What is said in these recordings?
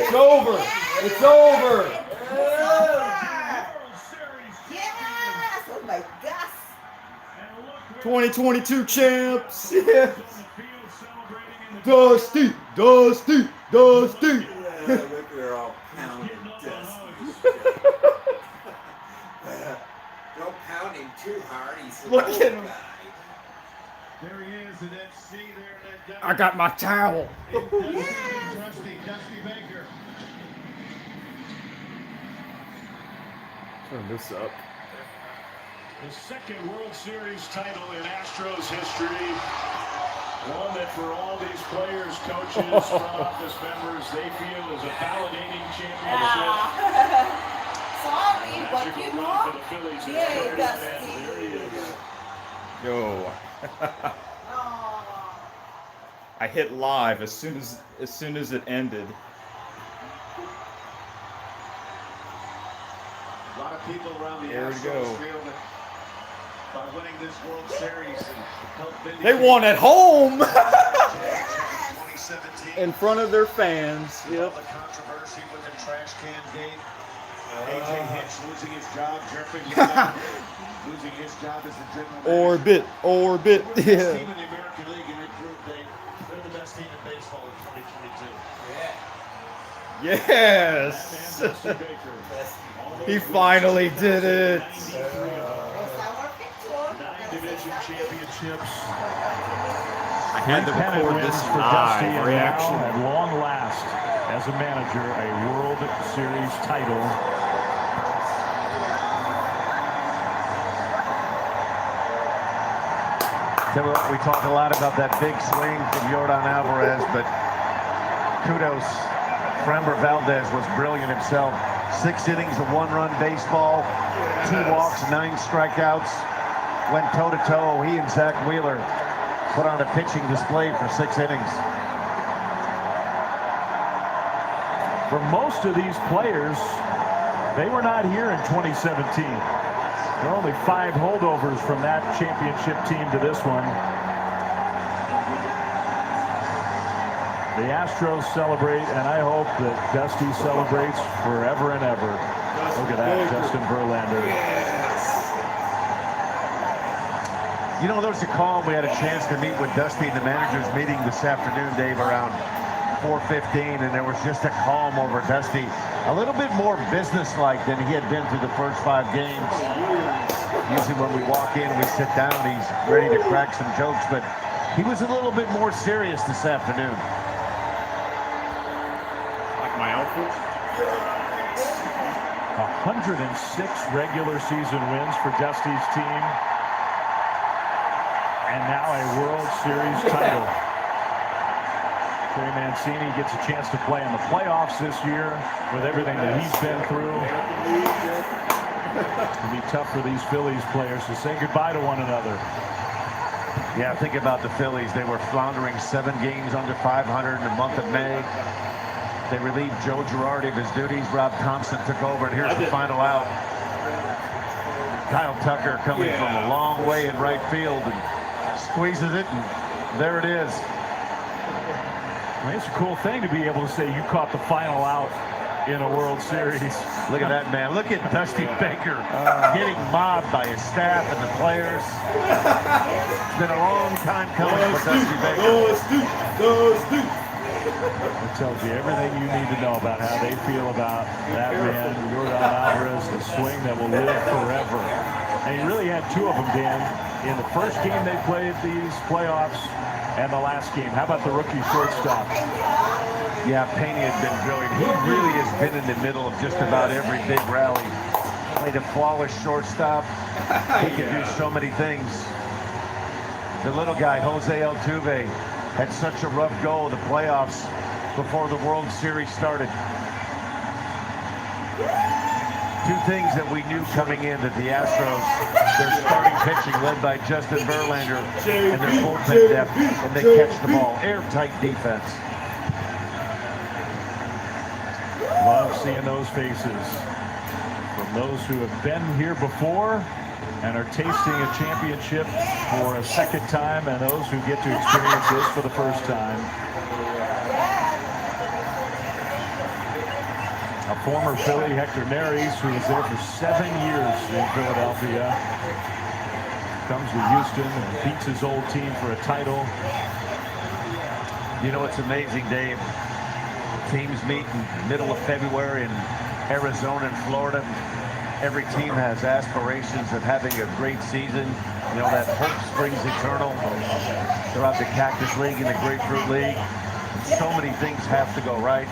It's over. It's over. Yes! Oh my gosh! 2022 champs. Yes. Dusty, Dusty, Dusty. Yeah, look, they're all pounding Dusty. Don't pound him too hard. He's a Look old at him. guy. There he is in that C there. I got my towel. Dusty Baker. Turn this up. The second World Series title in Astros history. One that for all these players, coaches, front office members, they feel is a validating championship. Sorry, but you know, For the Phillies, yeah, Dusty. there he is. Yo. Oh. I hit live as soon as it ended. A lot of people around the There we go. Astros feel that by winning this World Series and help They won at home 2017. in front of their fans. All Yep. the controversy with the trash can gate. AJ Hinch losing his job, Jeffrey losing his job as the general manager. Orbit. They're the best Yeah. team in the American League, and they proved they're the best team in baseball in 2022. Yes. Dusty Baker. He finally did it. That's our picture. 9 division championships. I had to Pennant record wins this for Dusty, live and reaction. now, at long last, as a manager, a World Series title. We talk a lot about that big swing from Yordan Alvarez, but kudos. Framber Valdez was brilliant himself. 6 innings of 1-run baseball, 2 walks, 9 strikeouts. Went toe-to-toe. He and Zach Wheeler put on a pitching display for 6 innings. For most of these players, they were not here in 2017. There are only 5 holdovers from that championship team to this one. The Astros celebrate, and I hope that Dusty celebrates forever and ever. Look at that, Justin Verlander. You know, there was a call. We had a chance to meet with Dusty in the managers meeting this afternoon, Dave, around 4:15, and there was just a calm over Dusty. A little bit more businesslike than he had been through the first 5 games. Usually when we walk in, we sit down, he's ready to crack some jokes, but he was a little bit more serious this afternoon. Like my outfit? 106 regular season wins for Dusty's team. And now a World Series title. Trey Mancini gets a chance to play in the playoffs this year with everything that he's been through. It'll be tough for these Phillies players to say goodbye to one another. Yeah, think about the Phillies. They were floundering 7 games under 500 in the month of May. They relieved Joe Girardi of his duties. Rob Thompson took over, and here's the final out. Kyle Tucker coming from a long way in right field and squeezes it, and there it is. I mean, it's a cool thing to be able to say you caught the final out in a World Series. Look at that, man. Look at Dusty Baker getting mobbed by his staff and the players. It's been a long time coming for Dusty Baker. It tells you everything you need to know about how they feel about that man, Yordan Alvarez, the swing that will live forever. And he really had 2 of them, Dan, in the first game they played these playoffs and the last game. How about the rookie shortstop? Yeah, Pena had been brilliant. He really has been in the middle of just about every big rally. Played a flawless shortstop. He can do so many things. The little guy, Jose Altuve, had such a rough go of the playoffs before the World Series started. 2 things that we knew coming in, that the Astros, their starting pitching led by Justin Verlander and their bullpen depth, and they catch the ball. Airtight defense. Love seeing those faces from those who have been here before and are tasting a championship for a second time, and those who get to experience this for the first time. former Philly, Hector Neris, who was there for 7 years in Philadelphia, comes to Houston and beats his old team for a title. You know, it's amazing, Dave. Teams meet in the middle of February in Arizona and Florida. Every team has aspirations of having a great season. You know, that hope springs eternal throughout the Cactus League and the Grapefruit League. So many things have to go right.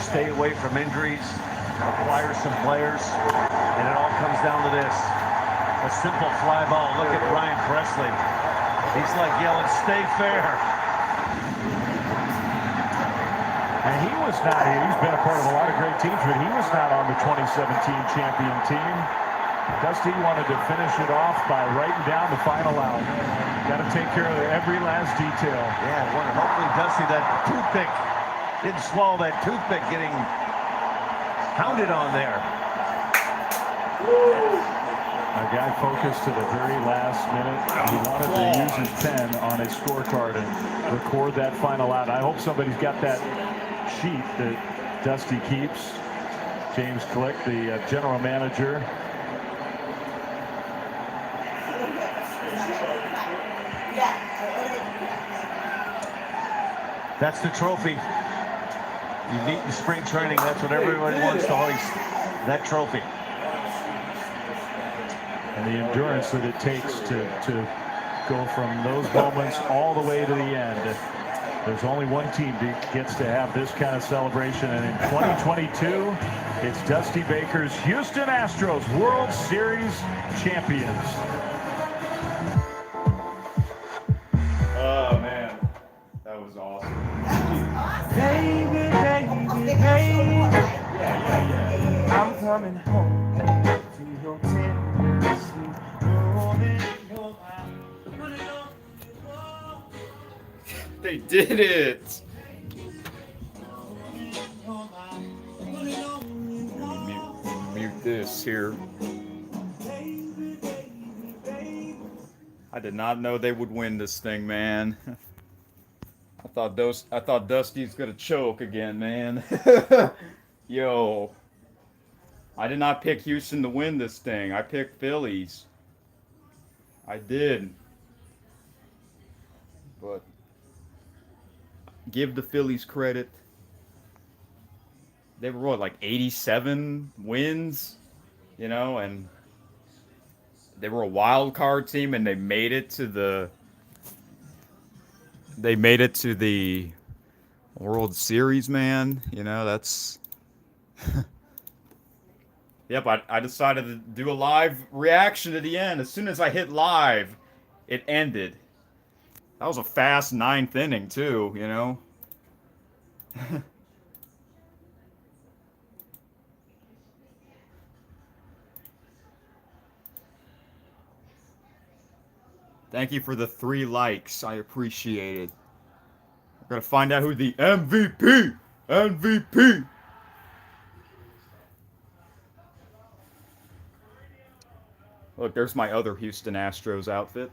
Stay away from injuries, acquire some players, and it all comes down to this. A simple fly ball. Look at Ryan Presley. He's like yelling, "Stay fair." And he was not here. He's been a part of a lot of great teams, but he was not on the 2017 champion team. Dusty wanted to finish it off by writing down the final out. Got to take care of every last detail. Yeah, well, hopefully Dusty, that toothpick, didn't swallow that toothpick getting pounded on there. A guy focused to the very last minute. He wanted to use his pen on his scorecard and record that final out. I hope somebody's got that sheet that Dusty keeps. James Click, the general manager. That's the trophy. You meet in spring training. That's what everyone wants to hoist. That trophy. And the endurance that it takes to go from those moments all the way to the end. There's only one team that gets to have this kind of celebration, and in 2022, it's Dusty Baker's Houston Astros World Series champions. Oh man, that was awesome. Baby, baby, baby, I'm coming home to your tender sweet rolling your eyes. They did it. Mute this here. I did not know they would win this thing, man. I thought Dusty's gonna choke again, man. Yo. I did not pick Houston to win this thing. I picked Phillies. I did. But give the Phillies credit. They were what, like 87 wins, you know, and they were a wild card team, and they made it to the World Series, man. You know, that's yep, I decided to do a live reaction to the end. As soon as I hit live, it ended. That was a fast 9th inning, too, you know? Thank you for the 3 likes. I appreciate it. We're going to find out who the MVP! Look, there's my other Houston Astros outfit.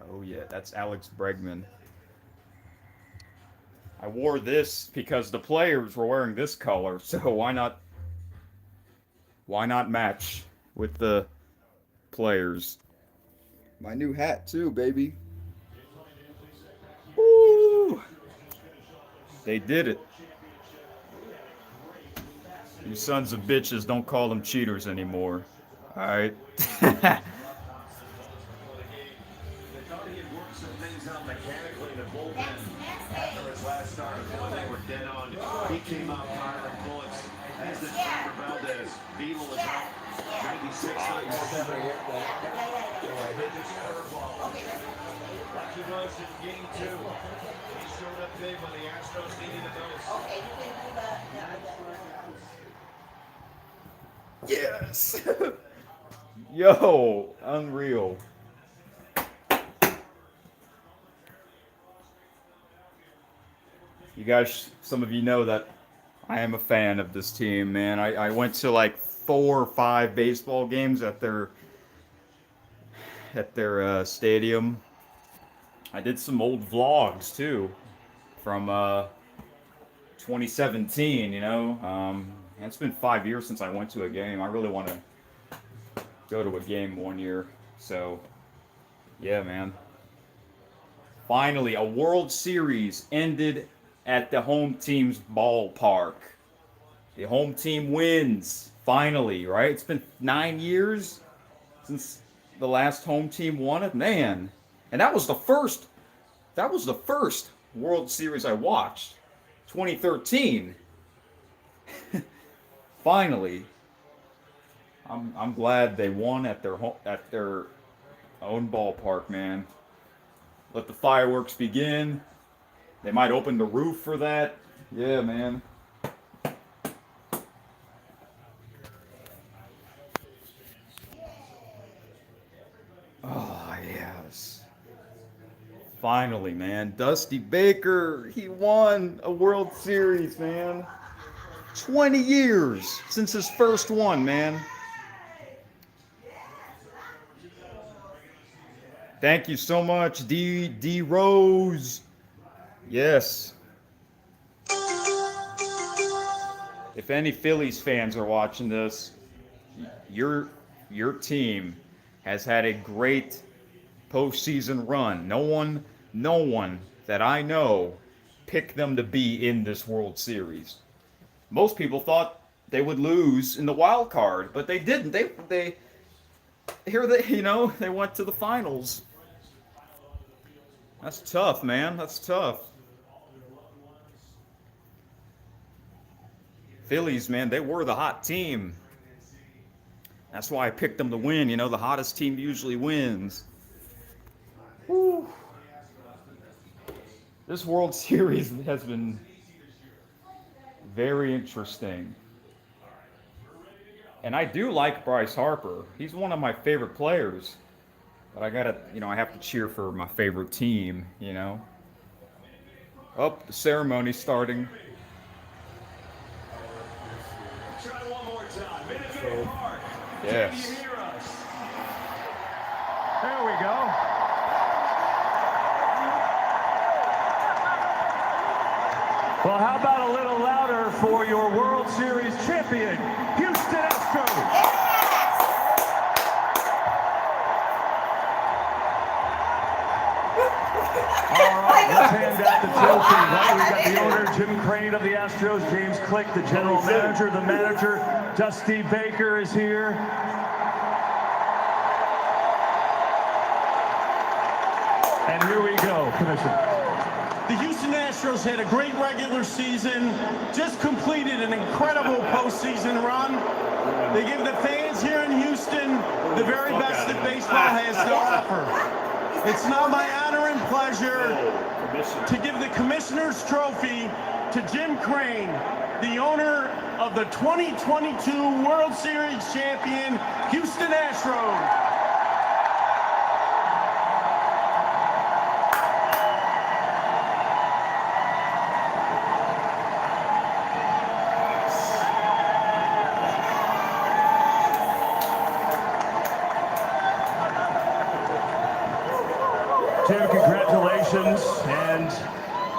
Oh yeah, that's Alex Bregman. I wore this because the players were wearing this color, so why not match with the players? My new hat too, baby. Woo! They did it. You sons of bitches, don't call them cheaters anymore. Alright. He came out firing bullets as did Framber Valdez. Beetle is out 96, 97. Like he was in game 2. He showed up big when the Astros needed a dose. Okay, you can do Yes! Yo, unreal. You guys, some of you know that I am a fan of this team, man. I went to like 4 or 5 baseball games at their stadium. I did some old vlogs too from 2017, you know. It's been 5 years since I went to a game. I really want to go to a game one year. So, yeah, man. Finally, a World Series ended at the home team's ballpark. The home team wins. Finally, right? It's been 9 years since the last home team won it. Man. And that was the first World Series I watched. 2013. Finally. I'm glad they won at their own ballpark, man. Let the fireworks begin. They might open the roof for that. Yeah, man. Oh, yes. Finally, man. Dusty Baker, he won a World Series, man. 20 years since his first one, man. Thank you so much, D Rose. Yes. If any Phillies fans are watching this, your team has had a great postseason run. No one that I know picked them to be in this World Series. Most people thought they would lose in the wild card, but they didn't. They went to the finals. That's tough, man. That's tough. Phillies, man, they were the hot team. That's why I picked them to win. You know, the hottest team usually wins. Woo. This World Series has been very interesting. And I do like Bryce Harper. He's one of my favorite players. But I have to cheer for my favorite team, you know. Oh, the ceremony's starting. Try one more time. Minute Maid Park. Yes. Can you hear us? There we go. Well, how about a little louder for your World Series champion, Houston Astros? All right, let's hand out the trophy. Right, we got the owner, Jim Crane of the Astros, James Click, the general manager. The manager, Dusty Baker, is here. And here we go, Commissioner. The Houston Astros had a great regular season, just completed an incredible postseason run. They give the fans here in Houston the very best that baseball has to offer. It's now my honor and pleasure to give the Commissioner's Trophy to Jim Crane, the owner of the 2022 World Series champion, Houston Astros. Jim, congratulations. And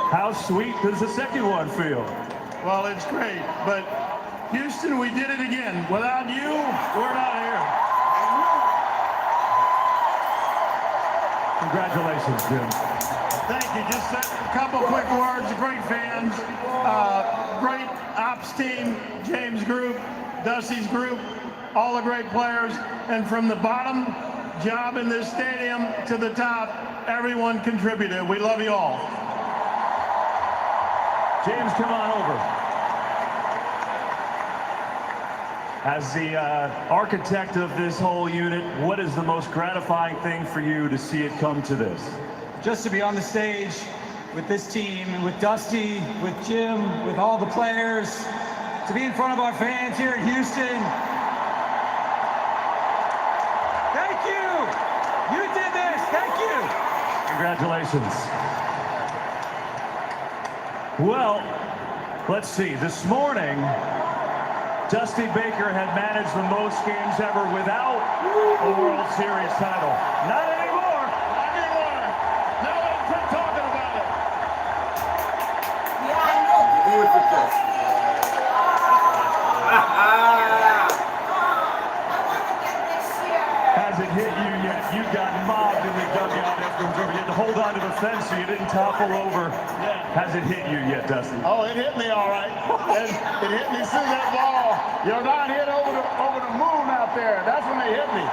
how sweet does the second one feel? Well, it's great, but Houston, we did it again. Without you, we're not here. Congratulations, Jim. Thank you. Just a couple quick words. Great fans, great ops team, James Group, Dusty's group, all the great players, and from the bottom job in this stadium to the top, everyone contributed. We love you all. James, come on over. As the architect of this whole unit, what is the most gratifying thing for you to see it come to this? Just to be on the stage with this team and with Dusty, with Jim, with all the players, to be in front of our fans here in Houston. Thank you. You did this. Thank you. Congratulations. Well, let's see. This morning, Dusty Baker had managed the most games ever without a World Series title. Not anymore. Not anymore. No one quit talking about it. Yeah, I know. Do it for Dusty. Has it hit you yet? You got mobbed in the dugout after it was over. You had to hold on to the fence so you didn't topple over. Has it hit you yet, Dusty? Oh, it hit me all right. It hit me through that ball. You're not hit over the moon out there. That's when they hit me.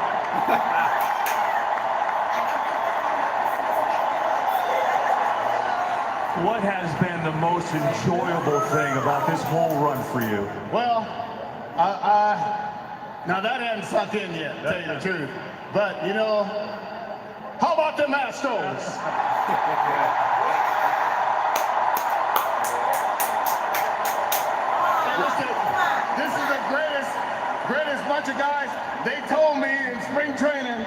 What has been the most enjoyable thing about this whole run for you? Well, now that hasn't sunk in yet, to tell you the truth. But, you know, how about them Astros? This is the greatest bunch of guys. They told me in spring training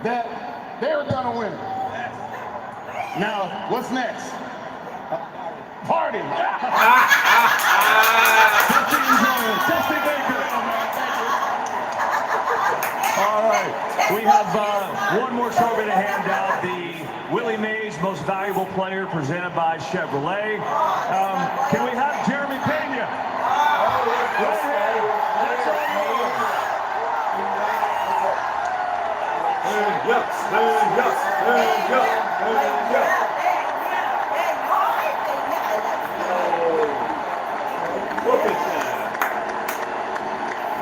that they were going to win. Now, what's next? Party. Dusty Baker. All right, we have one more trophy to hand out. The Willie Mays Most Valuable Player presented by Chevrolet. Can we have Jeremy Pena? Right here. That's all yours. Look at that.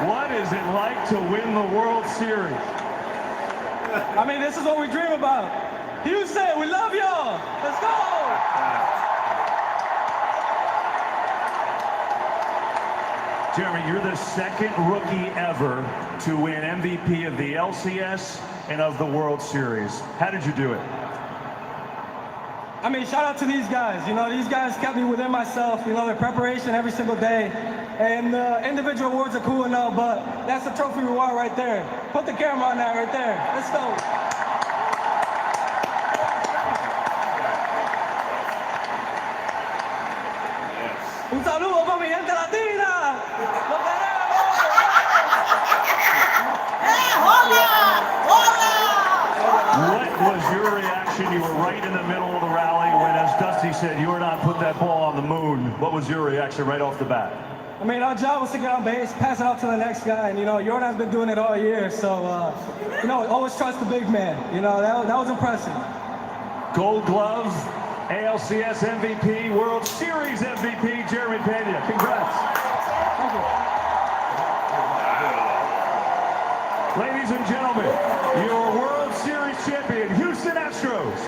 What is it like to win the World Series? I mean, this is what we dream about. Houston, we love y'all. Let's go. Jeremy, you're the second rookie ever to win MVP of the LCS and of the World Series. How did you do it? I mean, shout out to these guys. You know, these guys kept me within myself. You know, their preparation every single day. And individual awards are cool and all, but that's the trophy reward right there. Put the camera on that right there. Let's go. Un saludo para mi gente latina. Lo queremos. What was your reaction? You were right in the middle of the rally when, as Dusty said, you were not put that ball on the moon. What was your reaction right off the bat? I mean, our job was to get on base, pass it out to the next guy, and, you know, Jordan's been doing it all year, so, you know, always trust the big man. You know, that was impressive. Gold Glove, ALCS MVP, World Series MVP, Jeremy Pena. Congrats. Thank you. Ladies and gentlemen, your World Series champion, Houston Astros.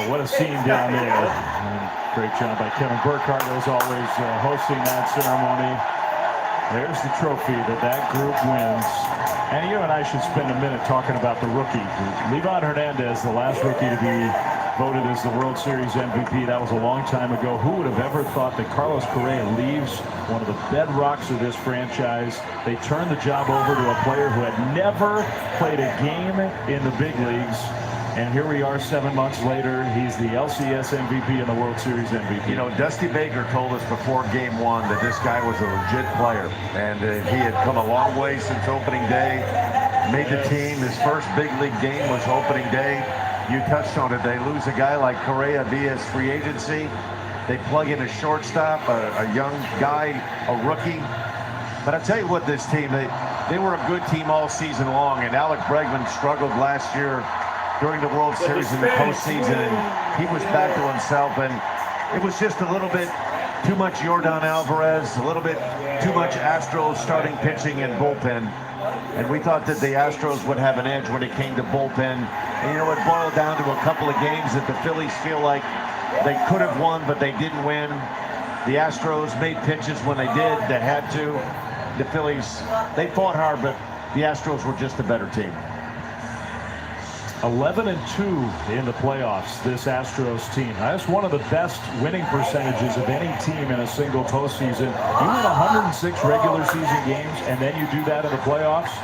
What a scene down there. Great job by Kevin Burkhardt, as always, hosting that ceremony. There's the trophy that group wins. And you and I should spend a minute talking about the rookie. Livan Hernandez, the last rookie to be voted as the World Series MVP. That was a long time ago. Who would have ever thought that Carlos Correa leaves one of the bedrocks of this franchise? They turned the job over to a player who had never played a game in the big leagues. And here we are 7 months later. He's the LCS MVP and the World Series MVP. You know, Dusty Baker told us before Game 1 that this guy was a legit player. And he had come a long way since opening day. Made the team. His first big league game was opening day. You touched on it. They lose a guy like Correa via free agency. They plug in a shortstop, a young guy, a rookie. But I tell you what, this team, they were a good team all season long. And Alex Bregman struggled last year during the World Series in the postseason, and he was back to himself, and it was just a little bit too much Yordan Alvarez, a little bit too much Astros starting pitching and bullpen, and we thought that the Astros would have an edge when it came to bullpen. And you know, it boiled down to a couple of games that the Phillies feel like they could have won, but they didn't win. The Astros made pitches when they did, they had to. The Phillies, they fought hard, but the Astros were just a better team. 11-2 in the playoffs, this Astros team. That's one of the best winning percentages of any team in a single postseason. You win 106 regular season games, and then you do that in the playoffs.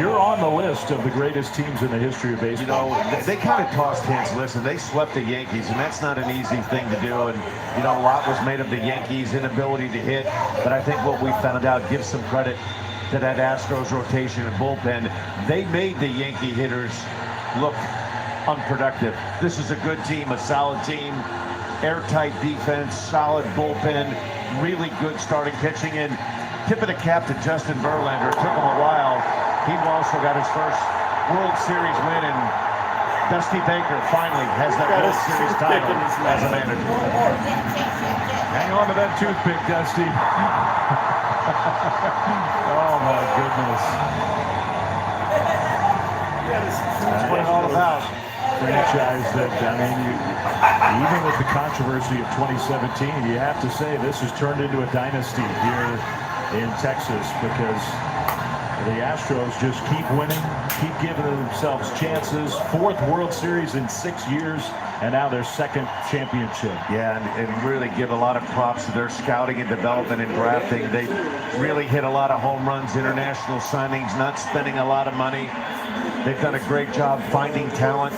You're on the list of the greatest teams in the history of baseball. You know, they kind of tossed hints. Listen, they swept the Yankees, and that's not an easy thing to do. And, you know, a lot was made of the Yankees' inability to hit. But I think what we found out, give some credit to that Astros rotation and bullpen. They made the Yankee hitters look unproductive. This is a good team, a solid team, airtight defense, solid bullpen, really good starting pitching, and tip of the cap to Justin Verlander. It took him a while. He also got his first World Series win, and Dusty Baker finally has that World Series title as a manager. Hang on to that toothpick, Dusty. Oh, my goodness. That's what it's all about. Franchise that, I mean, even with the controversy of 2017, you have to say this has turned into a dynasty here in Texas, because the Astros just keep winning, keep giving themselves chances. 4th World Series in 6 years, and now their 2nd championship. Yeah, and really give a lot of props to their scouting and development and drafting. They really hit a lot of home runs, international signings, not spending a lot of money. They've done a great job finding talent,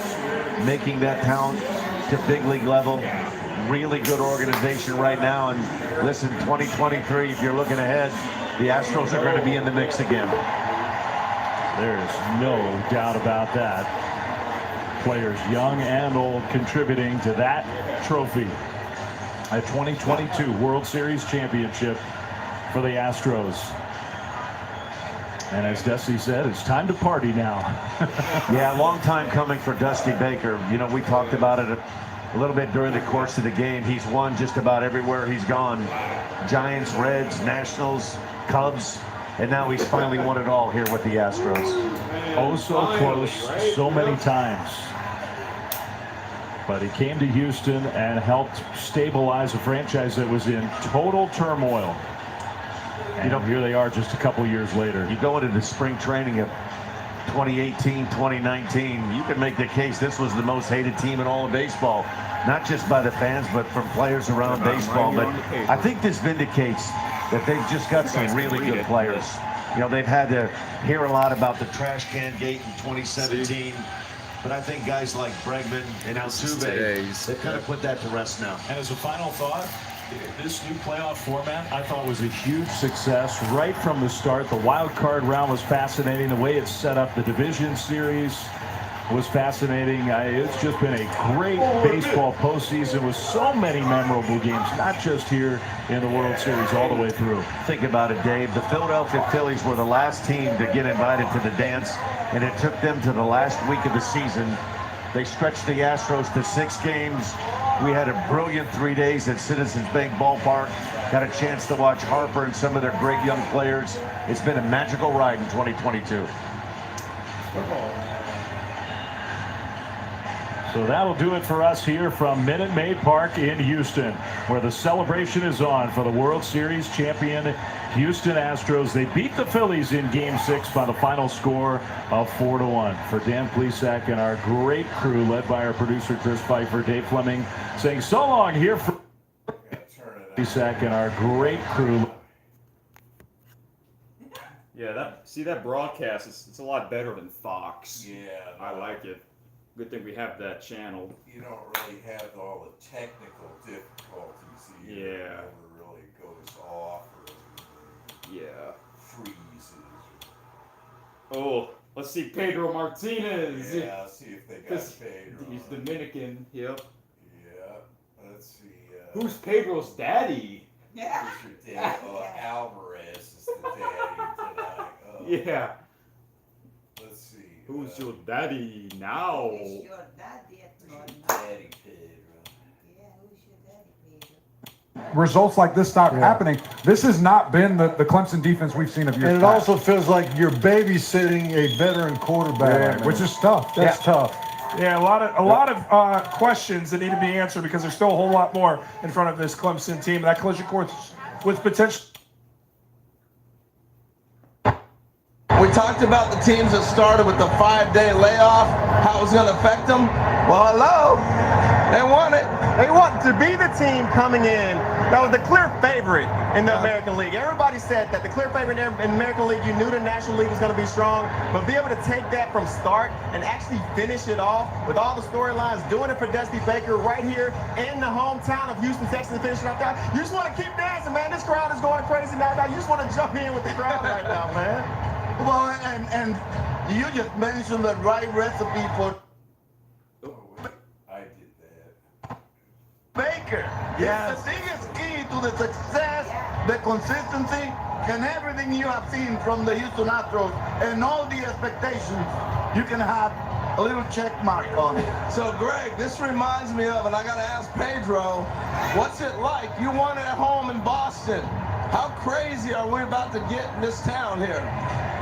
making that talent to big league level. Really good organization right now. And listen, 2023, if you're looking ahead, the Astros are going to be in the mix again. There's no doubt about that. Players young and old contributing to that trophy. A 2022 World Series championship for the Astros. And as Dusty said, it's time to party now. Yeah, a long time coming for Dusty Baker. You know, we talked about it a little bit during the course of the game. He's won just about everywhere he's gone. Giants, Reds, Nationals, Cubs, and now he's finally won it all here with the Astros. Oh, so close, so many times. But he came to Houston and helped stabilize a franchise that was in total turmoil. And here they are just a couple years later. You go into the spring training of 2018, 2019, you can make the case this was the most hated team in all of baseball. Not just by the fans, but from players around baseball. But I think this vindicates that they've just got some really good players. You know, they've had to hear a lot about the trash can gate in 2017. But I think guys like Bregman and Altuve, they've kind of put that to rest now. And as a final thought, this new playoff format I thought was a huge success right from the start. The wild card round was fascinating. The way it's set up, the division series was fascinating. It's just been a great baseball postseason with so many memorable games, not just here in the World Series, all the way through. Think about it, Dave. The Philadelphia Phillies were the last team to get invited to the dance, and it took them to the last week of the season. They stretched the Astros to 6 games. We had a brilliant 3 days at Citizens Bank Ballpark. Got a chance to watch Harper and some of their great young players. It's been a magical ride in 2022. So that'll do it for us here from Minute Maid Park in Houston, where the celebration is on for the World Series champion Houston Astros. They beat the Phillies in Game 6 by the final score of 4-1. For Dan Plesac and our great crew, led by our producer Chris Pfeiffer, Dave Fleming, saying so long here for Plesac and our great crew. Yeah, that broadcast, it's a lot better than Fox. Yeah. I like it. Good thing we have that channel. You don't really have all the technical difficulties either. Yeah. It never really goes off or Yeah. freezes. Oh, let's see Pedro Martinez. Yeah, see if they got Pedro. He's Dominican. Yep. Yeah. Let's see. Who's Pedro's daddy? Yeah. Who's your dad? Oh, Alvarez is the daddy tonight. Oh. Yeah. Let's see. Who's your daddy now? Who's your daddy at Daddy Pedro. Yeah, who's your daddy, Pedro? Results like this stop happening. This has not been the Clemson defense we've seen of years And it past. also feels like you're babysitting a veteran quarterback, which is tough. That's tough. Yeah, a lot of questions that need to be answered because there's still a whole lot more in front of this Clemson team. That collision course with potential. We talked about the teams that started with the 5-day layoff, how it was going to affect them. Well, hello, they won it. They want to be the team coming in that was the clear favorite in the American League. Everybody said that the clear favorite in the American League, you knew the National League was going to be strong, but be able to take that from start and actually finish it off with all the storylines, doing it for Dusty Baker right here in the hometown of Houston, Texas, and finishing off that. You just want to keep dancing, man. This crowd is going crazy now. You just want to jump in with the crowd right now, man. Well, and you just mentioned the right recipe for I did that. Baker. Yes. The biggest key to the success, the consistency, and everything you have seen from the Houston Astros and all the expectations, you can have a little check mark on it. So, Greg, this reminds me of, and I got to ask Pedro, what's it like? You won at home in Boston. How crazy are we about to get in this town here?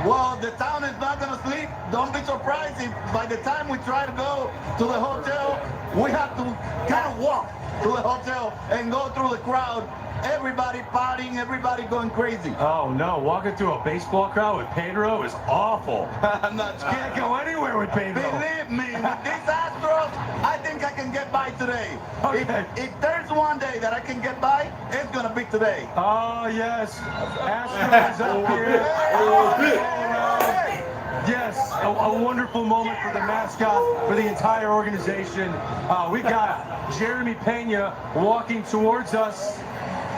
Well, the town is not going to sleep. Don't be surprised if by the time we try to go to the hotel, we have to kind of walk to the hotel and go through the crowd. Everybody partying, everybody going crazy. Oh no, walking through a baseball crowd with Pedro is awful. I'm not Can't go anywhere with Pedro. Believe me, with these Astros, I think I can get by today. Okay. If there's one day that I can get by, it's going to be today. Oh yes, Astros up here. Yes, a wonderful moment for the mascot, for the entire organization. We got Jeremy Pena walking towards us.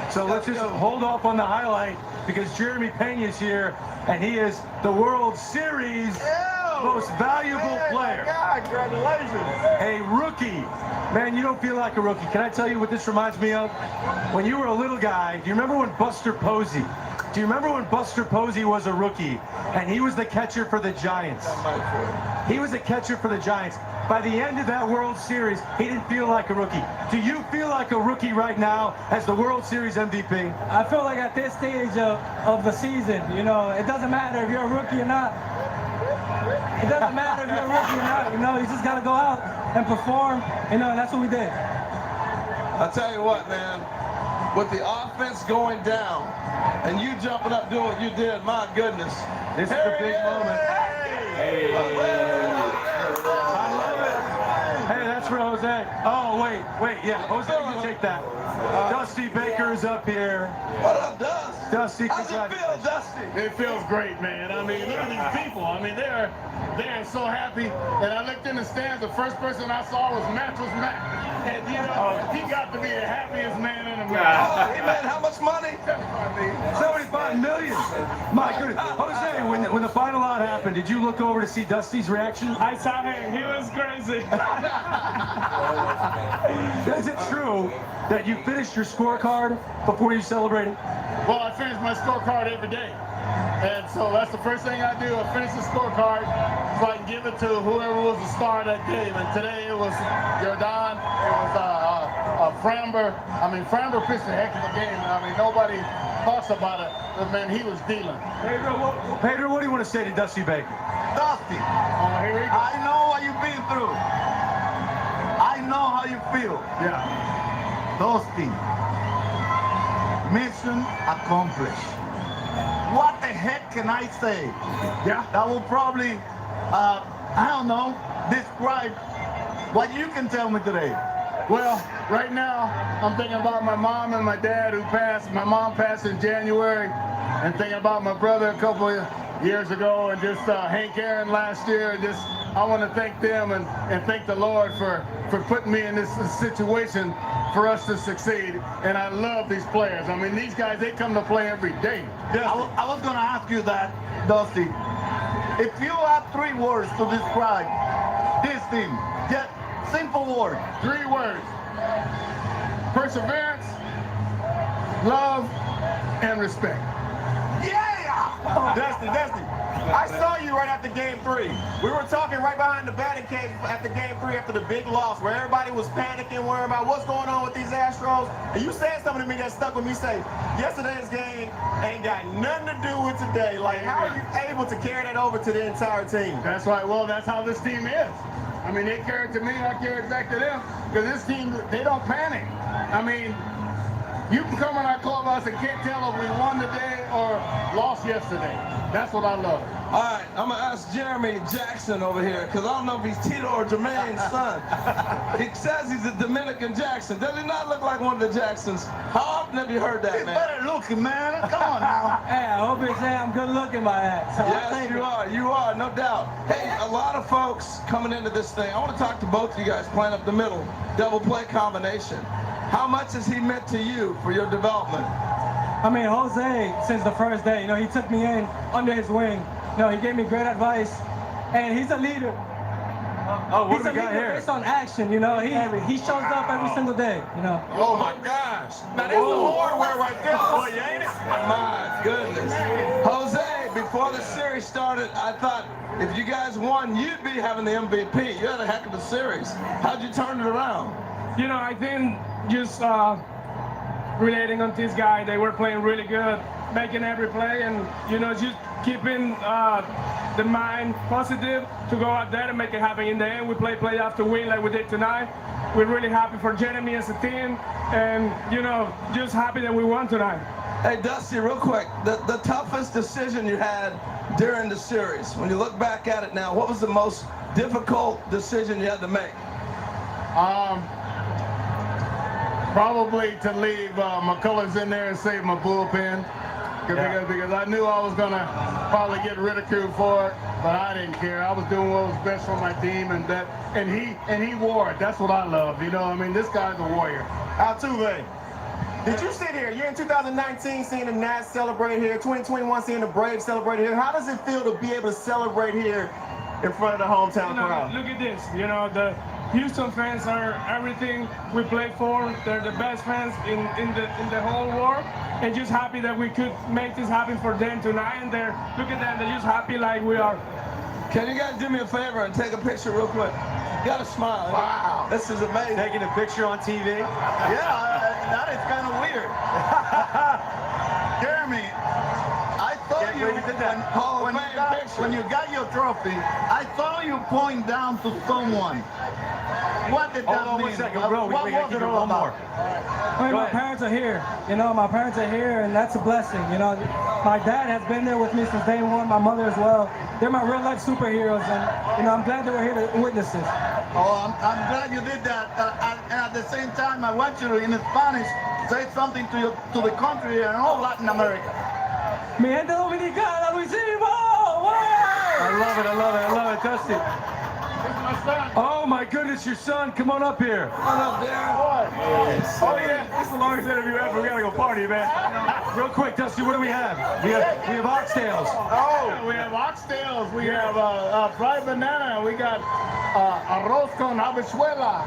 So let's just hold off on the highlight because Jeremy Pena is here and he is the World Series most valuable player. God, congratulations. A rookie. Man, you don't feel like a rookie. Can I tell you what this reminds me of? When you were a little guy, do you remember when Buster Posey? Do you remember when Buster Posey was a rookie and he was the catcher for the Giants? He was a catcher for the Giants. By the end of that World Series, he didn't feel like a rookie. Do you feel like a rookie right now as the World Series MVP? I feel like at this stage of the season, you know, it doesn't matter if you're a rookie or not. It doesn't matter if you're a rookie or not. You know, you just got to go out and perform. You know, and that's what we did. I'll tell you what, man. With the offense going down and you jumping up doing what you did, my goodness. This is a big moment. Hey, that's for Jose. Oh, wait, yeah, Jose, you take that. Dusty Baker is up here. What up, Dust? Dusty, how's it feel, Dusty? It feels great, man. I mean, look at these people. I mean, they're so happy. And I looked in the stands. The first person I saw was Mattress Mac. And, you know, he got to be the happiest man in America. Oh, he made how much money? 75 million. My goodness. Jose, when the final out happened, did you look over to see Dusty's reaction? I saw him. He was crazy. Is it true that you finished your scorecard before you celebrated? Well, I finish my scorecard every day. And so that's the first thing I do. I finish the scorecard so I can give it to whoever was the star of that game. And today it was Jordan. It was Framber. I mean, Framber pitched a heck of a game. I mean, nobody talks about it, but man, he was dealing. Pedro, what do you want to say to Dusty Baker? Dusty, I know what you've been through. I know how you feel. Yeah. Dusty, mission accomplished. What the heck can I say? Yeah. That will probably, I don't know, describe what you can tell me today. Well, right now, I'm thinking about my mom and my dad who passed. My mom passed in January, and thinking about my brother a couple of years ago, and just Hank Aaron last year. And just, I want to thank them and thank the Lord for putting me in this situation for us to succeed. And I love these players. I mean, these guys, they come to play every day. I was going to ask you that, Dusty. If you have 3 words to describe this team, just simple words. 3 words. Perseverance, love, and respect. Yeah! Dusty. I saw you right after game 3. We were talking right behind the batting cage after game 3 after the big loss where everybody was panicking, worrying about what's going on with these Astros. And you said something to me that stuck with me. Say, yesterday's game ain't got nothing to do with today. Like, how are you able to carry that over to the entire team? That's right. Well, that's how this team is. I mean, they carry it to me, I carry it back to them. Because this team, they don't panic. I mean, You can come in our clubhouse and can't tell if we won today or lost yesterday. That's what I love. All right, I'm gonna ask Jeremy Jackson over here, because I don't know if he's Tito or Jermaine's son. He says he's a Dominican Jackson. Does he not look like one of the Jacksons? How often have you heard that, He's man? better looking, man. Come on now. Hey, I hope you say I'm good looking, my ass. Yes, you are, no doubt. Hey, a lot of folks coming into this thing. I want to talk to both of you guys playing up the middle, double play combination. How much has he meant to you for your development? I mean, Jose, since the first day, you know, he took me in under his wing. You know, he gave me great advice, and he's a leader. Oh, what He's do a we got leader here? based on action, you know. He shows up every single day, you know. Oh my gosh. Now that's the hardware right there, boy, ain't it? My goodness. Jose, before the series started, I thought if you guys won, you'd be having the MVP. You had a heck of a series. How'd you turn it around? You know, I think just relating on this guy, they were playing really good, making every play, and, you know, just keeping the mind positive to go out there and make it happen. In the end, we play after win like we did tonight. We're really happy for Jeremy as a team, and, you know, just happy that we won tonight. Hey, Dusty, real quick, the toughest decision you had during the series, when you look back at it now, what was the most difficult decision you had to make? Probably to leave McCullers in there and save my bullpen. Because I knew I was going to probably get ridiculed for it, but I didn't care. I was doing what was best for my team, and he wore it. That's what I love. You know, I mean, this guy's a warrior. Altuve, did you sit here? You're in 2019 seeing the Nats celebrate here, 2021 seeing the Braves celebrate here. How does it feel to be able to celebrate here in front of the hometown crowd? Look at this. You know, the Houston fans are everything we play for. They're the best fans in the whole world. And just happy that we could make this happen for them tonight. And look at them, they're just happy like we are. Can you guys do me a favor and take a picture real quick? You gotta smile. Wow. This is amazing. Taking a picture on TV? Yeah, that is kind of weird. Jeremy, I thought when you got your trophy, I saw you point down to someone. What did that mean? Hold on 1 second, bro. What was it all about? I mean, my parents are here. You know, my parents are here, and that's a blessing. You know, my dad has been there with me since day one. My mother as well. They're my real life superheroes, and you know, I'm glad that we're here to witness this. Oh, I'm glad you did that. And at the same time, I want you to, in Spanish, say something to the country and all Latin America. Mi gente dominicana, lo hicimos! I love it, Dusty. Oh my goodness, your son, come on up here. Come on up, Darren. Oh yeah, this is the longest interview ever. We gotta go party, man. Real quick, Dusty, what do we have? We have oxtails. Oh, we have oxtails. We have fried banana. We got arroz con habichuela.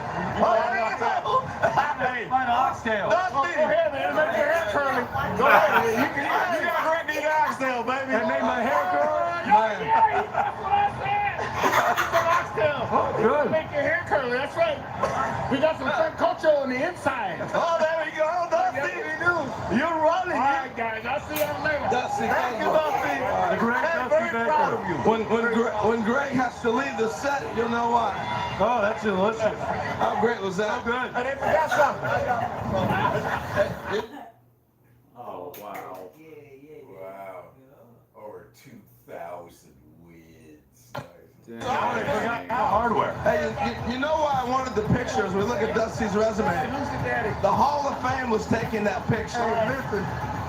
Hey, find an oxtail. Dusty, go ahead, man. Make your hair curly. Go ahead. You got to eat oxtail, baby. That made my hair curl. That's what I said. Oxtail. Oh, good. Make your hair curly. That's right. We got some sancocho on the inside. Oh, there we go, Dusty. You're running. All right, guys. I'll see you later. Dusty, thank you, Dusty. The great I'm Dusty very proud of you. When Greg has to leave the set, you'll know why. Oh, that's delicious. How great was that? So good. And they forgot something. Oh, wow. Wow. Over 2,000 wins. Hardware. Hey, you know why I wanted the picture as we look at Dusty's resume? The Hall of Fame was taking that picture.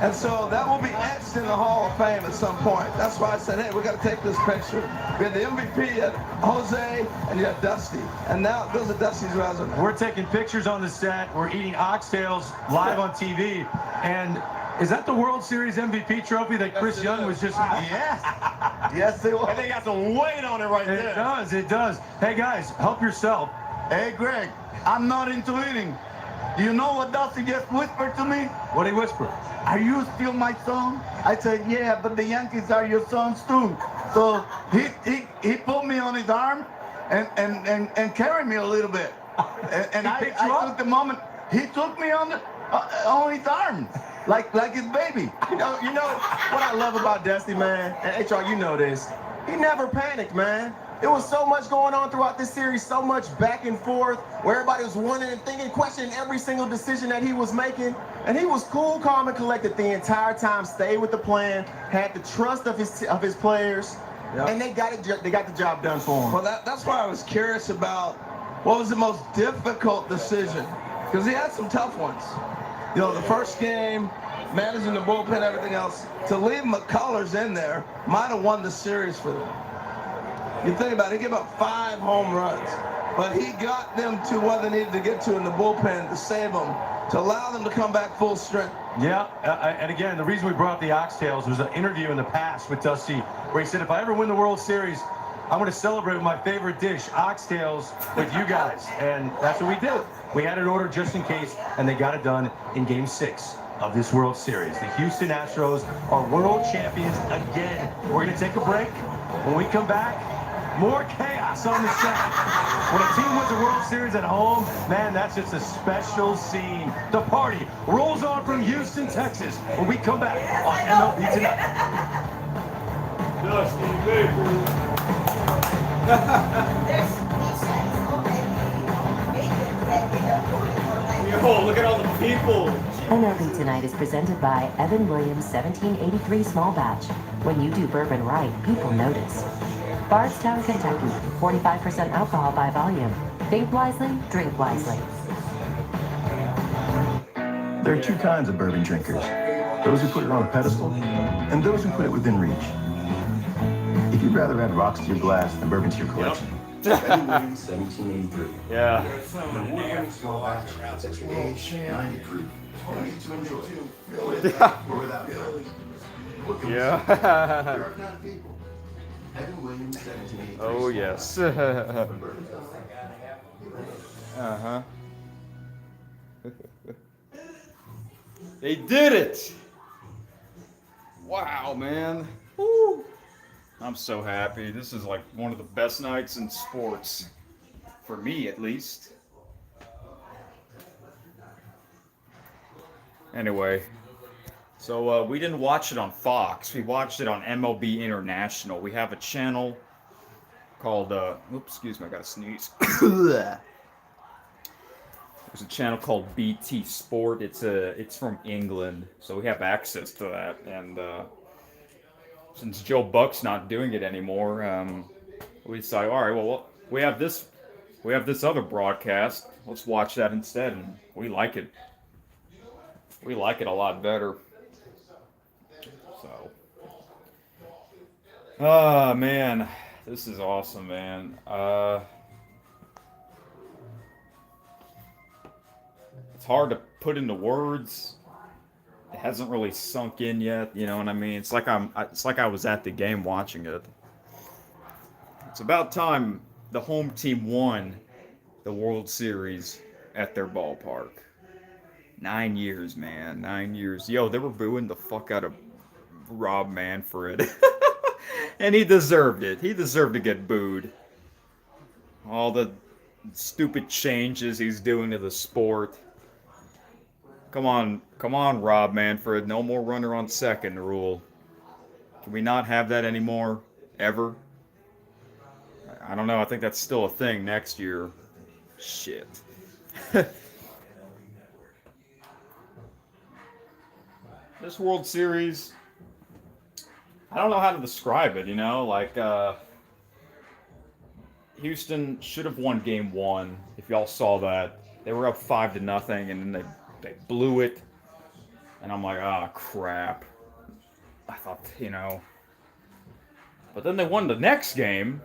And so that will be etched in the Hall of Fame at some point. That's why I said, hey, we got to take this picture. We had the MVP, you had Jose, and you had Dusty. And now those are Dusty's resume. We're taking pictures on the set. We're eating oxtails live on TV. And is that the World Series MVP trophy that Chris Young was just... Yes. Yes, it was. And they got some weight on it right there. It does. Hey, guys, help yourself. Hey, Greg, I'm not into eating. Do you know what Dusty just whispered to me? What did he whisper? Are you still my son? I said, yeah, but the Yankees are your sons too. So he put me on his arm and carried me a little bit. And I took the moment. He took me on his arm. Like his baby. You know what I love about Dusty, man, and HR, you know this. He never panicked, man. There was so much going on throughout this series, so much back and forth, where everybody was wondering, thinking, questioning every single decision that he was making. And he was cool, calm, and collected the entire time, stayed with the plan, had the trust of his players, and they got the job done for him. Well, that's why I was curious about what was the most difficult decision, because he had some tough ones. You know, the first game, managing the bullpen, everything else. To leave McCullers in there might have won the series for them. You think about it, he gave up 5 home runs, but he got them to where they needed to get to in the bullpen to save them, to allow them to come back full strength. Yeah, and again, the reason we brought up the oxtails was an interview in the past with Dusty where he said, if I ever win the World Series, I'm going to celebrate with my favorite dish, oxtails, with you guys. And that's what we did. We had it ordered just in case, and they got it done in Game 6 of this World Series. The Houston Astros are world champions again. We're going to take a break. When we come back, more chaos on the set. When a team wins a World Series at home, man, that's just a special scene. The party rolls on from Houston, Texas, when we come back on MLB Tonight. Yo, look at all the people. MLB Tonight is presented by Evan Williams 1783 Small Batch. When you do bourbon right, people notice. Bardstown, Kentucky, 45% alcohol by volume. Think wisely, drink wisely. There are 2 kinds of bourbon drinkers. Those who put it on a pedestal, and those who put it within reach. If you'd rather add rocks to your glass than bourbon to your collection, Evan Williams, 1783. Yeah. Small batch, aged 90 proof. Only to enjoy. With or without filling. Yeah. There are kind of people. Evan Williams, 1783. Oh, yes. Uh-huh. They did it! Wow, man. Woo. I'm so happy. This is like one of the best nights in sports. For me, at least. Anyway. So, we didn't watch it on Fox. We watched it on MLB International. We have a channel called, oops, excuse me, I gotta sneeze. There's a channel called BT Sport. It's from England, so we have access to that. And since Joe Buck's not doing it anymore, we decided, all right, well, we have this other broadcast. Let's watch that instead, and we like it. We like it a lot better. So, man, this is awesome, man. It's hard to put into words. It hasn't really sunk in yet, you know what I mean? It's like I was at the game watching it. It's about time the home team won the World Series at their ballpark. 9 years, man. 9 years. Yo, they were booing the fuck out of Rob Manfred. And he deserved it. He deserved to get booed. All the stupid changes he's doing to the sport. Come on, Rob Manfred. No more runner on second rule. Can we not have that anymore? Ever? I don't know. I think that's still a thing next year. Shit. This World Series, I don't know how to describe it, you know? Like, Houston should have won Game 1, if y'all saw that. They were up 5-0, and then they blew it. And I'm like, ah, crap. I thought, you know. But then they won the next game,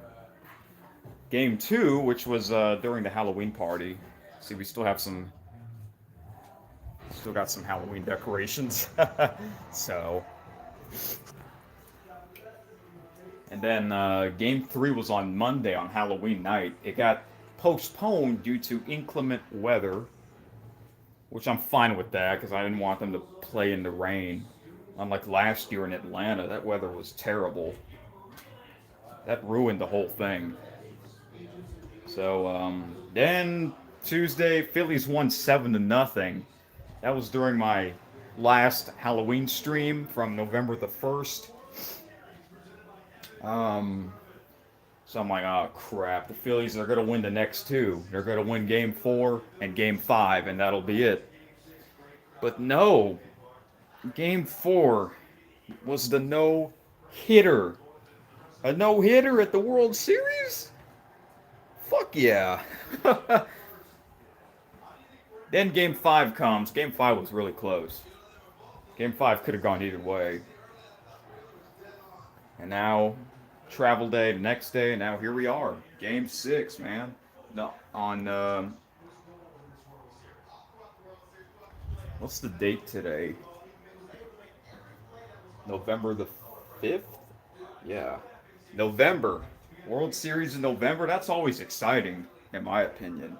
Game 2, which was during the Halloween party. See, we still have some... Still got some Halloween decorations. So. And then Game 3 was on Monday on Halloween night. It got postponed due to inclement weather. Which I'm fine with that, because I didn't want them to play in the rain. Unlike last year in Atlanta, that weather was terrible. That ruined the whole thing. So, then Tuesday, Phillies won 7-0. That was during my last Halloween stream from November the 1st. So I'm like, oh crap, the Phillies are going to win the next 2. They're going to win Game 4 and Game 5, and that'll be it. But no, Game 4 was the no-hitter. A no-hitter at the World Series? Fuck yeah. Then Game 5 comes. Game 5 was really close. Game 5 could have gone either way. And now, travel day, the next day, and now here we are. Game 6, man. No, on, what's the date today? November the 5th? Yeah. November. World Series in November? That's always exciting, in my opinion.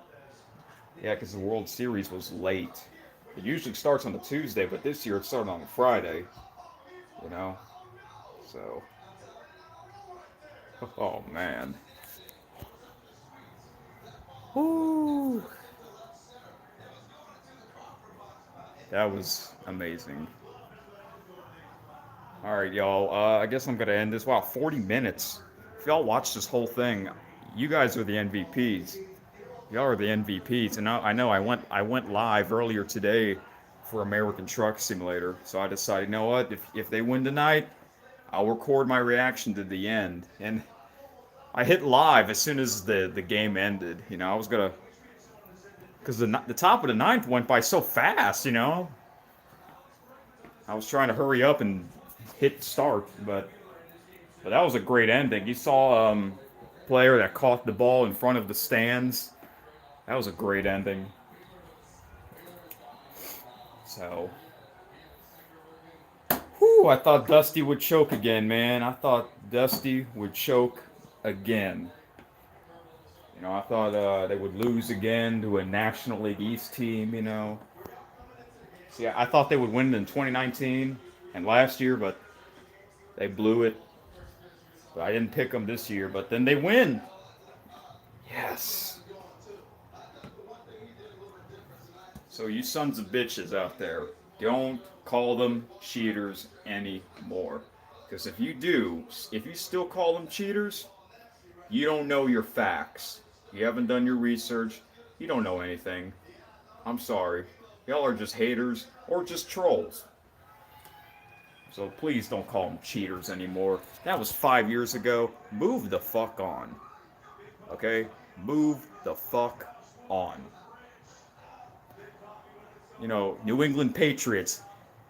Yeah, because the World Series was late. It usually starts on a Tuesday, but this year it started on a Friday. You know? So. Oh, man. Woo. That was amazing. Alright, y'all. I guess I'm going to end this. Wow, 40 minutes. If y'all watch this whole thing, you guys are the MVPs. Y'all are the MVPs. And I know I went live earlier today for American Truck Simulator. So I decided, you know what? If they win tonight, I'll record my reaction to the end. And I hit live as soon as the game ended. You know, I was going to... Because the top of the ninth went by so fast, you know? I was trying to hurry up and hit start, but that was a great ending. You saw player that caught the ball in front of the stands. That was a great ending. So, whew, I thought Dusty would choke again, man. I thought Dusty would choke again. You know, I thought they would lose again to a National League East team, you know. See, I thought they would win in 2019 and last year, but they blew it. But I didn't pick them this year, but then they win. Yes. So you sons of bitches out there, don't call them cheaters anymore. Because if you do, if you still call them cheaters, you don't know your facts. You haven't done your research. You don't know anything. I'm sorry. Y'all are just haters or just trolls. So please don't call them cheaters anymore. That was 5 years ago. Move the fuck on. Okay? Move the fuck on. You know, New England Patriots.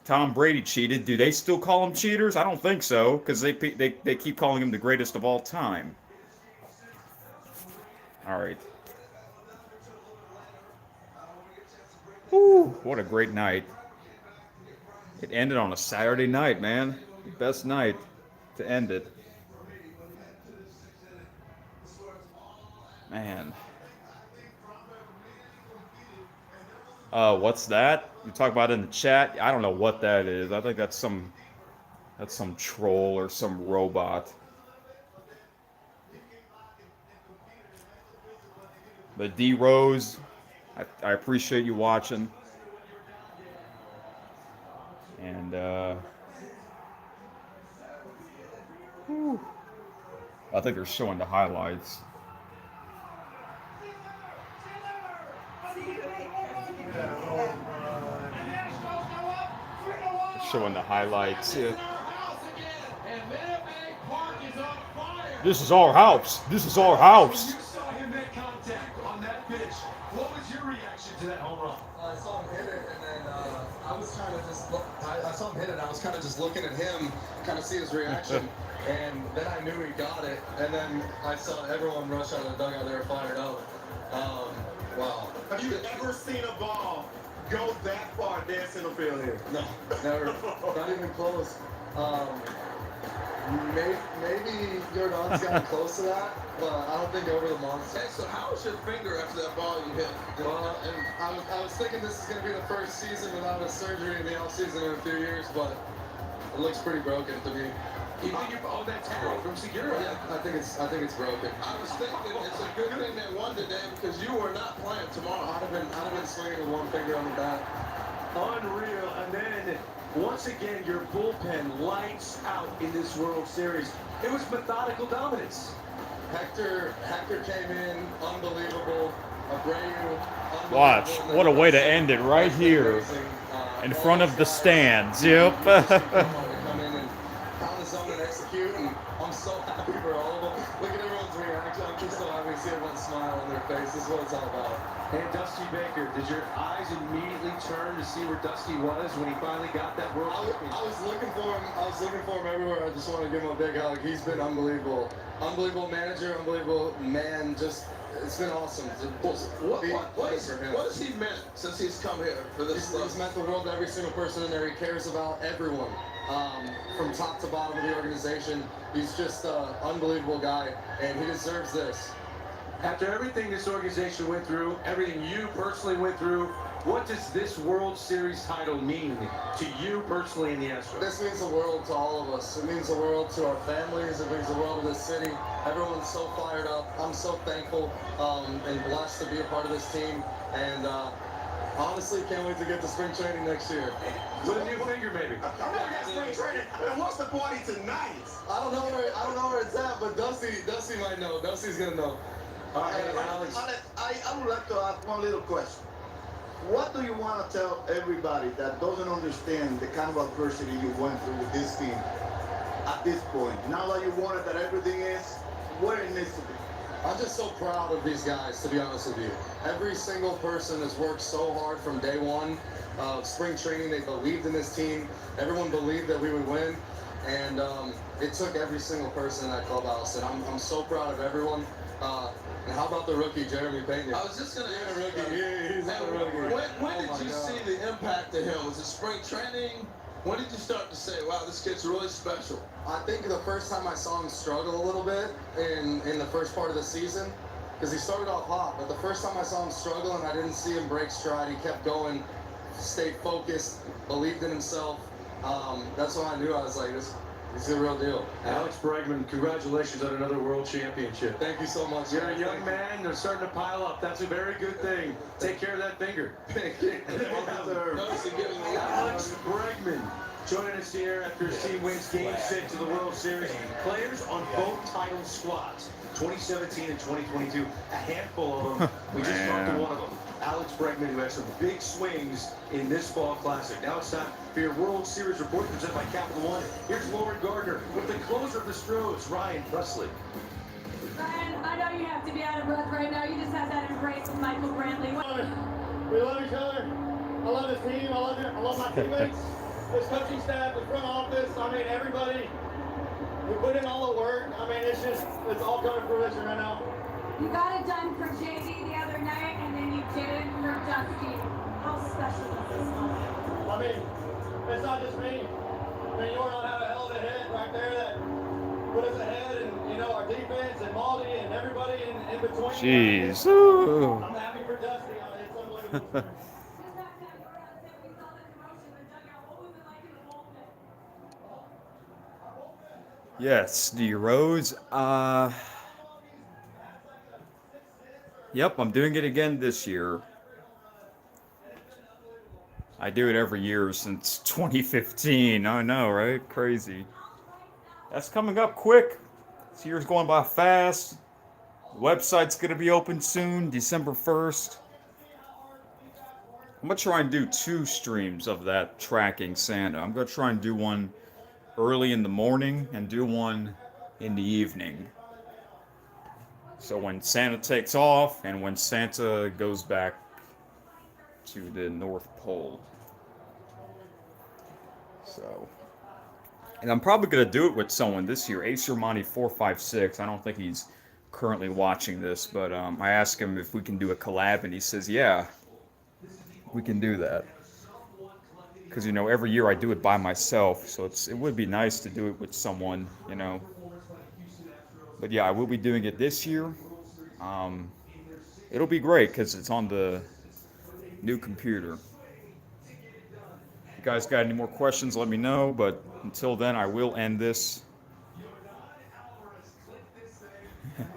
Tom Brady cheated. Do they still call them cheaters? I don't think so, because they keep calling him the greatest of all time. All right. Whew, what a great night. It ended on a Saturday night, man. The best night to end it. Man. What's that? You talk about it in the chat? I don't know what that is. I think that's some troll or some robot. But D Rose, I appreciate you watching. And I think they're showing the highlights. Showing the highlights. Yeah. This is our house. This is our house. You saw him make contact on that pitch. What was your reaction to that home run? I saw him hit it, and then I was trying to just look. I saw him hit it, and I was kind of just looking at him, kind of see his reaction. And then I knew he got it, and then I saw everyone rush out of the dugout. They were fired up. Wow. Have you ever seen a ball go that far dead center field here? No, never. Not even close. Maybe Jordan's gotten close to that, but I don't think over the monster. Hey, so how was your finger after that ball you hit? Well, and I was thinking this is going to be the first season without a surgery in the offseason in a few years, but it looks pretty broken to me. You think you owe that to from Segura? Yeah, I think it's broken. I was thinking it's a good thing that won today because you were not playing tomorrow. I'd have been swinging with one finger on the bat. Unreal. And then once again, your bullpen lights out in this World Series. It was methodical dominance. Hector came in, unbelievable. Abreu, Watch. What a way to end it right here. In front of the stands, yep. come in and pound the zone and execute, and I'm so happy for all of them. Look at everyone's reaction. I'm just so happy to see everyone smile on their face. This is what it's all about. And Dusty Baker, did your eyes immediately turn to see where Dusty was when he finally got that world championship? I was looking for him. I was looking for him everywhere. I just want to give him a big hug. He's been unbelievable. Unbelievable manager, unbelievable man. Just, it's been awesome. What has he meant since he's come here for this stuff? He's meant the world to every single person in there. He cares about everyone, from top to bottom of the organization. He's just an unbelievable guy, and he deserves this. After everything this organization went through, everything you personally went through, what does this World Series title mean to you personally in the Astros? This means the world to all of us. It means the world to our families. It means the world to this city. Everyone's so fired up. I'm so thankful and blessed to be a part of this team. And honestly, can't wait to get to spring training next year. With a new finger, maybe. I'm gonna get spring training. And what's the party tonight? I don't know where it's at, but Dusty might know. Dusty's gonna know. Alex, I would like to ask one little question. What do you want to tell everybody that doesn't understand the kind of adversity you went through with this team at this point? Now that you wanted that everything is where it needs to be. I'm just so proud of these guys, to be honest with you. Every single person has worked so hard from day one of spring training. They believed in this team. Everyone believed that we would win. And it took every single person in that clubhouse. And I'm so proud of everyone. And how about the rookie, Jeremy Pena? I was just going to ask rookie. He's a rookie. When did you see the impact of him? Was it spring training? When did you start to say, wow, this kid's really special? I think the first time I saw him struggle a little bit in the first part of the season, because he started off hot, but the first time I saw him struggle and I didn't see him break stride, he kept going, stayed focused, believed in himself. That's when I knew I was like, this is the real deal. Alex Bregman, congratulations on another world championship. Thank you so much. You're a young man. They're starting to pile up. That's a very good thing. Take care of that finger. Alex Bregman joining us here after his team wins Game 6 of the World Series. Players on both title squads, 2017 and 2022. A handful of them. We just talked to one of them. Alex Bregman, who had some big swings in this fall classic. Now it's time for your World Series report presented by Capital One. Here's Lauren Gardner with the closer of the Stros, Ryan Presley. Ryan, I know you have to be out of breath right now. You just had that embrace with Michael Brantley. We love each other. I love this team. I love my teammates, this coaching staff, the front office. I mean, everybody. We put in all the work. I mean, it's all coming to fruition right now. You got it done for JD the other night, and then you did it for Dusty. How special is this moment? I mean, it's not just me. I mean, you and I have a hell of a hit right there that put us ahead, and you know our defense and Maldi and everybody in between. Jeez. I'm happy for Dusty. It's unbelievable. Yes, D Rose. Yep, I'm doing it again this year. I do it every year since 2015. I know, right? Crazy. That's coming up quick. This year's going by fast. The website's going to be open soon, December 1st. I'm going to try and do 2 streams of that tracking Santa. I'm going to try and do one early in the morning and do one in the evening. So when Santa takes off and when Santa goes back to the North Pole. So, and I'm probably going to do it with someone this year, Ace Armani 456. I don't think he's currently watching this, but I asked him if we can do a collab, and he says, yeah, we can do that. Because, you know, every year I do it by myself, so it would be nice to do it with someone, you know. But yeah, I will be doing it this year. It'll be great because it's on the new computer. If you guys got any more questions, let me know. But until then, I will end this.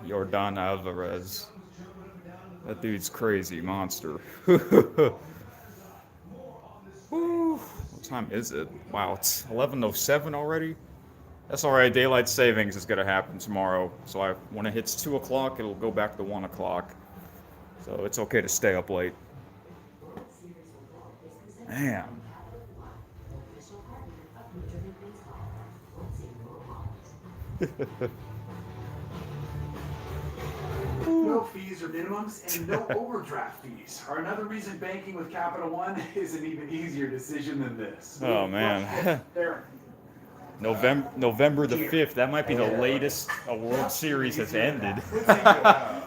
Yordan Alvarez. That dude's crazy, monster. Woo. What time is it? Wow, it's 11:07 already. That's alright, daylight savings is going to happen tomorrow. So when it hits 2 o'clock, it'll go back to 1 o'clock. So it's okay to stay up late. Man, No fees or minimums and no overdraft fees are another reason banking with Capital One is an even easier decision than this. Oh man. There. November the 5th. That might be the latest a World Series has ended. Yeah.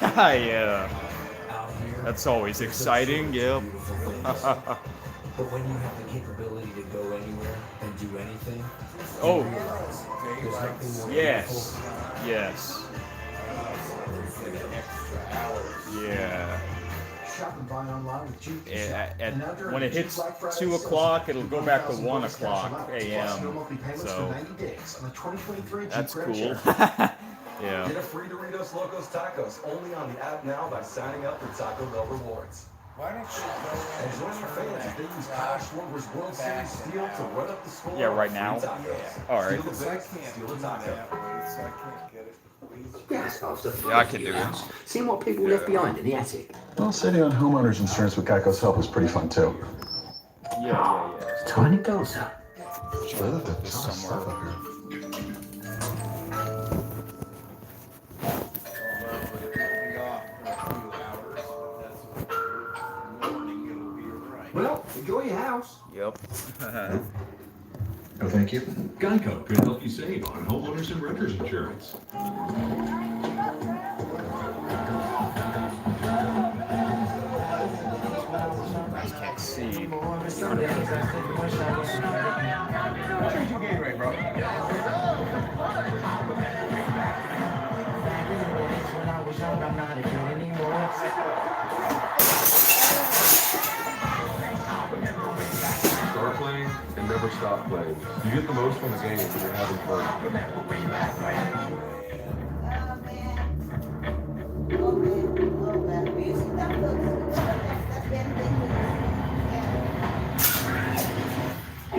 Yeah. That's always exciting. Yep. But when you have the capability to go anywhere and do anything, Oh. you realize there's nothing more Yes. Yes. Yeah. Shop and buy online with Juke. When it hits 2 o'clock, it'll go back to 1 o'clock a.m. So that's cool. Yeah. Get a free Doritos Locos Tacos only on the app now by signing up for Taco Bell Rewards. Why don't you And join your fans if they use Kyle Schwarber's World Series steal to run up the score. Yeah, right now. All right. Steal the base, steal the taco. Yeah, I can do it. Seeing what people left behind in the attic. Well, saving on homeowners insurance with Geico's help is pretty fun too. Yeah. Tiny Goza. Well, enjoy your house. Yep. No, thank you. Geico could help you save on homeowners and renters insurance. I can't see. Start playing and never stop playing. You get the most from the game when you're having fun. You're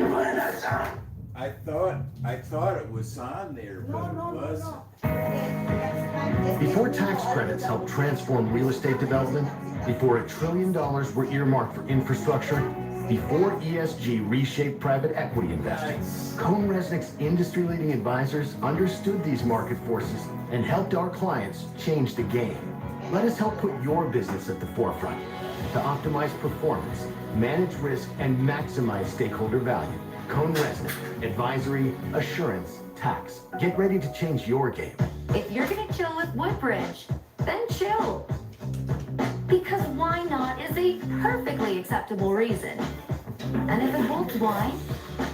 running out of time. I thought it was on there, but it wasn't. Before tax credits helped transform real estate development, before $1 trillion were earmarked for infrastructure, before ESG reshaped private equity investing, CohnReznick's industry-leading advisors understood these market forces and helped our clients change the game. Let us help put your business at the forefront to optimize performance, manage risk, and maximize stakeholder value. CohnReznick, advisory, assurance, tax. Get ready to change your game. If you're gonna chill with Woodbridge, then chill. Because why not is a perfectly acceptable reason. And if it holds wine,